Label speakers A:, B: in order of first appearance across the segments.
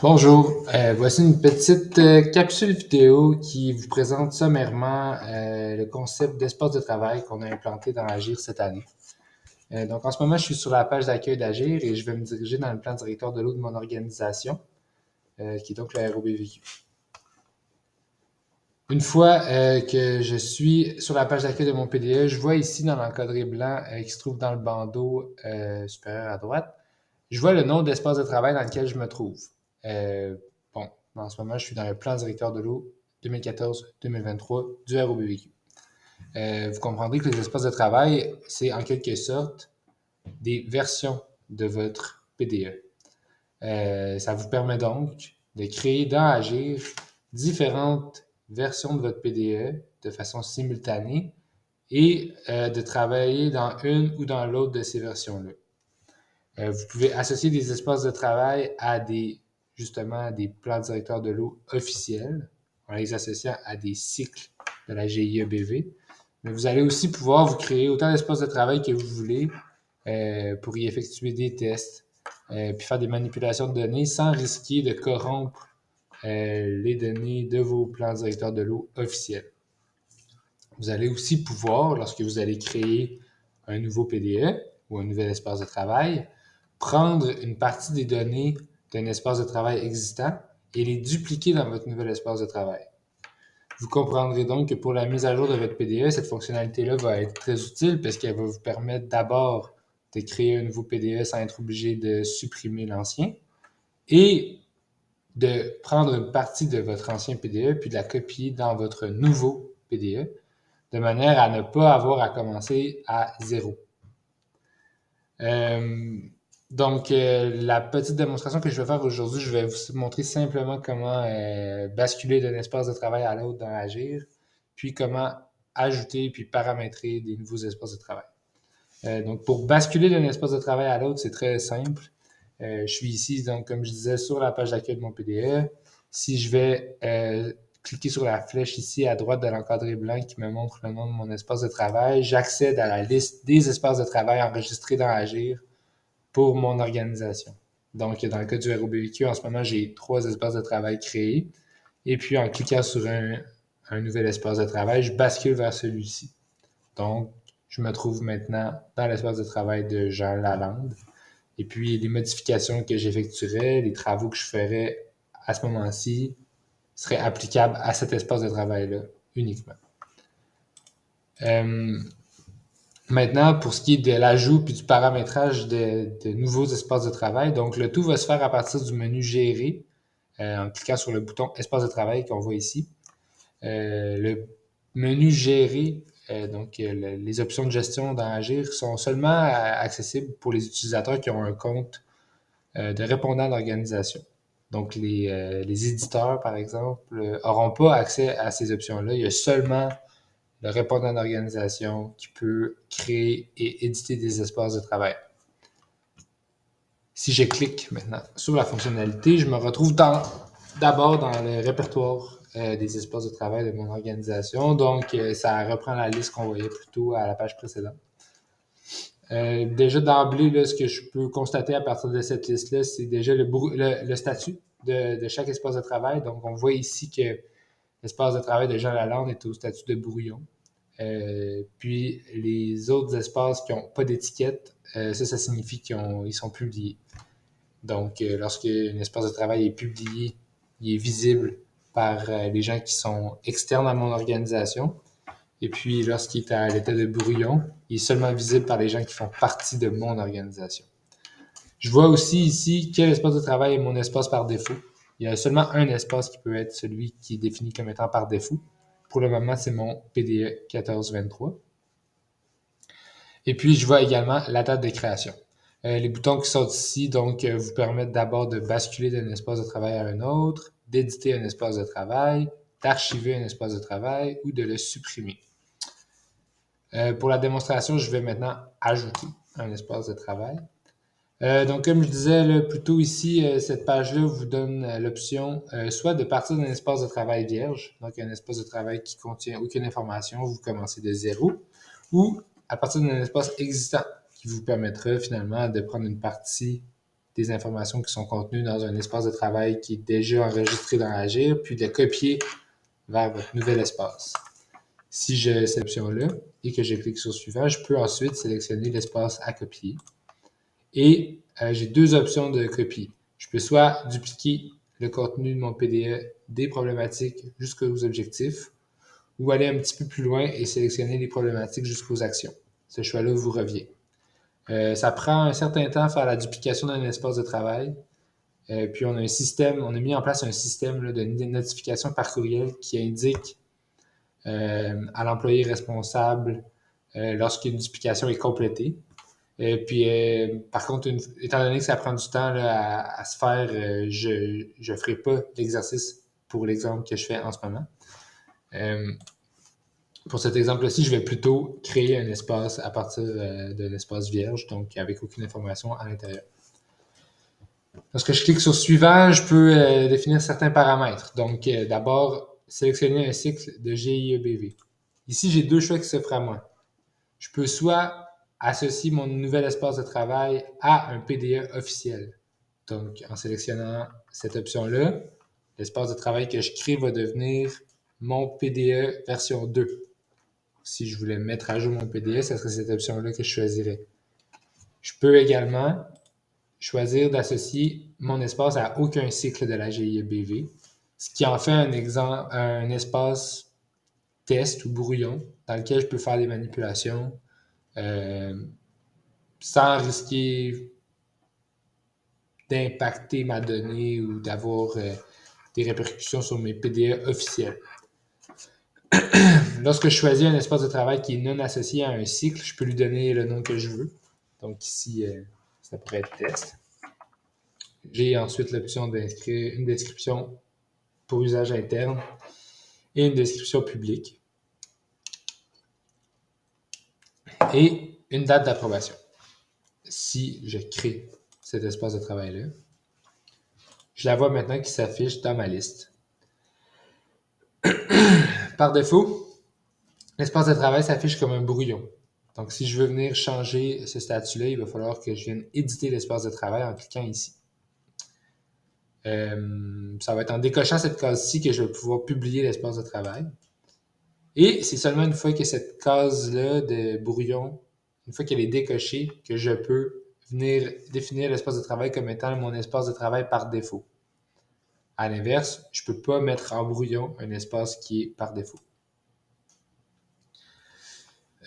A: Bonjour, voici une petite capsule vidéo qui vous présente sommairement le concept d'espace de travail qu'on a implanté dans Agir cette année. Donc en ce moment, je suis sur la page d'accueil d'Agir et je vais me diriger dans le plan directeur de l'eau de mon organisation, qui est donc le ROBVQ. Une fois que je suis sur la page d'accueil de mon PDE, je vois ici dans l'encadré blanc qui se trouve dans le bandeau supérieur à droite, je vois le nom d'espace de travail dans lequel je me trouve. Euh, bon, en ce moment, je suis dans le plan directeur de l'eau 2014-2023 du ROBVQ. Vous comprendrez que les espaces de travail, c'est en quelque sorte des versions de votre PDE. Ça vous permet donc de créer dans Agir différentes versions de votre PDE de façon simultanée et de travailler dans une ou dans l'autre de ces versions-là. Vous pouvez associer des espaces de travail à justement des plans directeurs de l'eau officiels en les associant à des cycles de la GIEBV. Mais vous allez aussi pouvoir vous créer autant d'espaces de travail que vous voulez pour y effectuer des tests, puis faire des manipulations de données sans risquer de corrompre les données de vos plans directeurs de l'eau officiels. Vous allez aussi pouvoir, lorsque vous allez créer un nouveau PDE ou un nouvel espace de travail, prendre une partie des données d'un espace de travail existant et les dupliquer dans votre nouvel espace de travail. Vous comprendrez donc que pour la mise à jour de votre PDE, cette fonctionnalité-là va être très utile parce qu'elle va vous permettre d'abord de créer un nouveau PDE sans être obligé de supprimer l'ancien et de prendre une partie de votre ancien PDE puis de la copier dans votre nouveau PDE de manière à ne pas avoir à commencer à zéro. Donc, la petite démonstration que je vais faire aujourd'hui, je vais vous montrer simplement comment basculer d'un espace de travail à l'autre dans Agir, puis comment ajouter puis paramétrer des nouveaux espaces de travail. Donc, pour basculer d'un espace de travail à l'autre, c'est très simple. Je suis ici, donc, comme je disais, sur la page d'accueil de mon PDE. Si je vais cliquer sur la flèche ici à droite de l'encadré blanc qui me montre le nom de mon espace de travail, j'accède à la liste des espaces de travail enregistrés dans Agir pour mon organisation. Donc, dans le cas du ROBVQ, en ce moment, j'ai 3 espaces de travail créés. Et puis, en cliquant sur un nouvel espace de travail, je bascule vers celui-ci. Donc, je me trouve maintenant dans l'espace de travail de Jean Lalande. Et puis, les modifications que j'effectuerais, les travaux que je ferais à ce moment-ci seraient applicables à cet espace de travail-là uniquement. Maintenant, pour ce qui est de l'ajout puis du paramétrage de nouveaux espaces de travail, donc le tout va se faire à partir du menu Gérer en cliquant sur le bouton Espace de travail qu'on voit ici. Le menu Gérer, les options de gestion dans Agir sont seulement accessibles pour les utilisateurs qui ont un compte de répondant d'organisation. Donc, les éditeurs, par exemple, n'auront pas accès à ces options-là. Il y a seulement le répondant d'organisation qui peut créer et éditer des espaces de travail. Si je clique maintenant sur la fonctionnalité, je me retrouve d'abord dans le répertoire des espaces de travail de mon organisation. Donc, ça reprend la liste qu'on voyait plus tôt à la page précédente. Déjà d'emblée, là, ce que je peux constater à partir de cette liste-là, c'est déjà le statut de chaque espace de travail. Donc, on voit ici que l'espace de travail de Jean Lalande est au statut de brouillon. Puis les autres espaces qui n'ont pas d'étiquette, ça signifie qu'ils sont publiés. Donc, lorsqu'un espace de travail est publié, il est visible par les gens qui sont externes à mon organisation. Et puis, lorsqu'il est à l'état de brouillon, il est seulement visible par les gens qui font partie de mon organisation. Je vois aussi ici quel espace de travail est mon espace par défaut. Il y a seulement un espace qui peut être celui qui est défini comme étant par défaut. Pour le moment, c'est mon PDE 1423. Et puis, je vois également la date de création. Les boutons qui sont ici, donc, vous permettent d'abord de basculer d'un espace de travail à un autre, d'éditer un espace de travail, d'archiver un espace de travail ou de le supprimer. Pour la démonstration, je vais maintenant ajouter un espace de travail. Donc, comme je disais là, plus tôt ici, cette page-là vous donne l'option soit de partir d'un espace de travail vierge, donc un espace de travail qui contient aucune information, vous commencez de zéro, ou à partir d'un espace existant qui vous permettra finalement de prendre une partie des informations qui sont contenues dans un espace de travail qui est déjà enregistré dans Agir, puis de le copier vers votre nouvel espace. Si j'ai cette option-là et que je clique sur Suivant, je peux ensuite sélectionner l'espace à copier. Et j'ai deux options de copie. Je peux soit dupliquer le contenu de mon PDE des problématiques jusqu'aux objectifs, ou aller un petit peu plus loin et sélectionner les problématiques jusqu'aux actions. Ce choix-là vous revient. Ça prend un certain temps à faire la duplication d'un espace de travail. Puis on a mis en place un système là, de notification par courriel qui indique à l'employé responsable lorsqu'une duplication est complétée. Puis, par contre, étant donné que ça prend du temps là, à se faire, je ne ferai pas l'exercice pour l'exemple que je fais en ce moment. Pour cet exemple-ci, je vais plutôt créer un espace à partir d'un espace vierge, donc avec aucune information à l'intérieur. Lorsque je clique sur Suivant, je peux définir certains paramètres. Donc, d'abord, sélectionner un cycle de GIEBV. Ici, j'ai deux choix qui s'offrent à moi. Je peux soit associer mon nouvel espace de travail à un PDE officiel. Donc, en sélectionnant cette option-là, l'espace de travail que je crée va devenir mon PDE version 2. Si je voulais mettre à jour mon PDE, ce serait cette option-là que je choisirais. Je peux également choisir d'associer mon espace à aucun cycle de la GIEBV, ce qui en fait un espace test ou brouillon dans lequel je peux faire des manipulations sans risquer d'impacter ma donnée ou d'avoir des répercussions sur mes PDE officiels. Lorsque je choisis un espace de travail qui est non associé à un cycle, je peux lui donner le nom que je veux. Donc ici, ça pourrait être test. J'ai ensuite l'option d'inscrire une description pour usage interne et une description publique. Et une date d'approbation. Si je crée cet espace de travail-là, je la vois maintenant qui s'affiche dans ma liste. Par défaut, l'espace de travail s'affiche comme un brouillon. Donc, si je veux venir changer ce statut-là, il va falloir que je vienne éditer l'espace de travail en cliquant ici. Ça va être en décochant cette case-ci que je vais pouvoir publier l'espace de travail. Et c'est seulement une fois que cette case-là de brouillon, une fois qu'elle est décochée, que je peux venir définir l'espace de travail comme étant mon espace de travail par défaut. À l'inverse, je ne peux pas mettre en brouillon un espace qui est par défaut.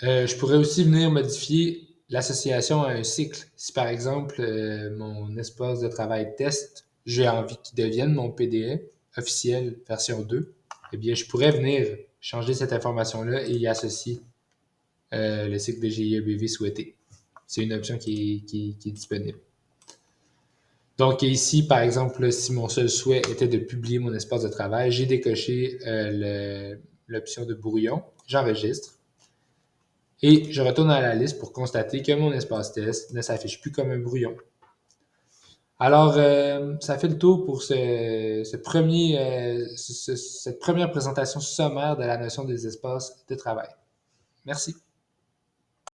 A: Je pourrais aussi venir modifier l'association à un cycle. Si par exemple, mon espace de travail test, j'ai envie qu'il devienne mon PDE officiel version 2, eh bien, je pourrais venir changer cette information-là et y associer le cycle de GIEBV souhaité. C'est une option qui est disponible. Donc ici, par exemple, si mon seul souhait était de publier mon espace de travail, j'ai décoché l'option de brouillon, j'enregistre et je retourne à la liste pour constater que mon espace test ne s'affiche plus comme un brouillon. Alors, ça fait le tour pour cette première présentation sommaire de la notion des espaces de travail. Merci.